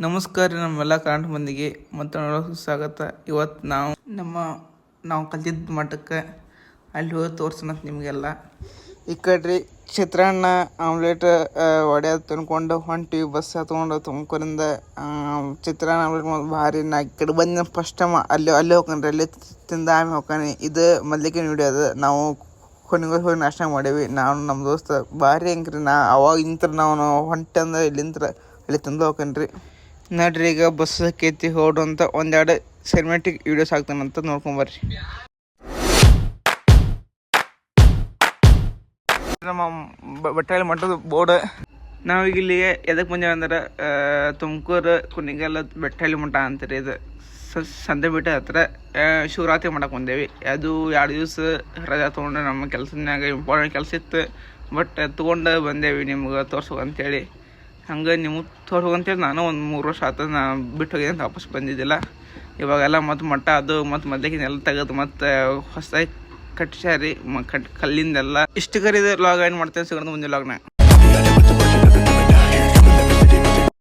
ನಮಸ್ಕಾರ ನಮ್ಮೆಲ್ಲ ಕನ್ನಡ ಮಂದಿಗೆ ಮತ್ತು ನೋಡೋಕೆ ಸ್ವಾಗತ. ಇವತ್ತು ನಾವು ಕಲ್ತಿದ್ದ ಮಠಕ್ಕೆ ಅಲ್ಲಿ ಹೋಗಿ ತೋರ್ಸೋಣಂತ ನಿಮಗೆಲ್ಲ. ಈ ಕಡೆ ಚಿತ್ರಾನ್ನ ಆಮ್ಲೆಟ್ ಒಡೆಯೋದು ತಿನ್ಕೊಂಡು ಹೊಂಟಿವಿ. ಬಸ್ ಹತ್ಕೊಂಡು ತುಮಕೂರಿಂದ ಚಿತ್ರಾನ್ನ ಆಮ್ಲೆಟ್ ಭಾರಿ. ನಾ ಈ ಕಡೆ ಬಂದು ಫಸ್ಟ್ ಟೈಮ್ ಅಲ್ಲಿ ಹೋಗ್ಕೊಂಡ್ರಿ, ಅಲ್ಲಿ ತಿಂದ ಆಮೇಲೆ ಹೋಗ್ತಾನೆ. ಇದು ಮೊದಲಿಗೆ ವಿಡಿಯೋ ಅದು. ನಾವು ಕೊನೆಗೋಗಿ ಹೋಗಿ ನಾಷ್ಟ ಮಾಡೀವಿ, ನಾವು ನಮ್ಮ ದೋಸ್ತ. ಭಾರಿ ಹೆಂಗ್ರಿ, ಅವಾಗ ಇಂತ್ರ ನಾವು ಹೊಂಟೆ ಅಂದ್ರೆ ಇಲ್ಲಿಂತ್ರ ಅಲ್ಲಿ ತಿಂದು ಹೋಗ್ಕನ್ರಿ. ನಡ್ರಿ ಈಗ ಬಸ್ ಕೇತಿ ಹೊಡು ಅಂತ ಒಂದೆರಡು ಸಿನಿಮ್ಯಾಟಿಕ್ ವಿಡಿಯೋಸ್ ಹಾಕ್ತಾನಂತ ನೋಡ್ಕೊಂಬರ್ರಿ. ನಮ್ಮ ಬಟ್ಟೆ ಮಠದ ಬೋರ್ಡ್. ನಾವೀಗ ಇಲ್ಲಿಗೆ ಎದಕ್ಕೆ ಬಂದೇವೆ ಅಂದ್ರೆ ತುಮಕೂರು ಕುಣಿಗಲ್ ಬೆಟ್ಟಹಳ್ಳಿ ಮಠ ಅಂತೀರಿ. ಇದು ಸಂತೆ ಬಿಟ್ಟ ಹತ್ರ ಶಿವರಾತ್ರಿ ಮಾಡಕ್ಕೆ ಬಂದೇವಿ. ಅದು 2 ದಿವಸ ರಜಾ ತೊಗೊಂಡು ನಮ್ಮ ಕೆಲಸದಾಗ ಇಂಪಾರ್ಟೆಂಟ್ ಕೆಲಸ ಇತ್ತು. ಬಟ್ ತೊಗೊಂಡು ಬಂದೇವಿ ನಿಮ್ಗೆ ತೋರ್ಸೋಕಂತೇಳಿ. ಹಂಗೆ ನಿಮಗೆ ತೋರ್ಸೋಕಂತೇಳಿ ನಾನು ಒಂದು 3 ವರ್ಷ ಆಯ್ತು ನಾ ಬಿಟ್ಟು ಹೋಗಿದ್ದೆ ಅಂತ ವಾಪಸ್ ಬಂದಿದ್ದಿಲ್ಲ. ಇವಾಗೆಲ್ಲ ಮತ್ತು ಮಠ ಅದು ಮತ್ತು ಮೊದಲಿಗೆಲ್ಲ ತೆಗೆದು ಮತ್ತು ಹೊಸದಾಗಿ ಕಟ್ಸ್ಯಾರಿ ಕಲ್ಲಿಂದೆಲ್ಲ. ಇಷ್ಟು ಕರೀದು ಲಾಗ್ ಏನು ಮಾಡ್ತೇನೆ ಸಿಗೋದು ಮುಂದೆ ಲಾಗ್ನ.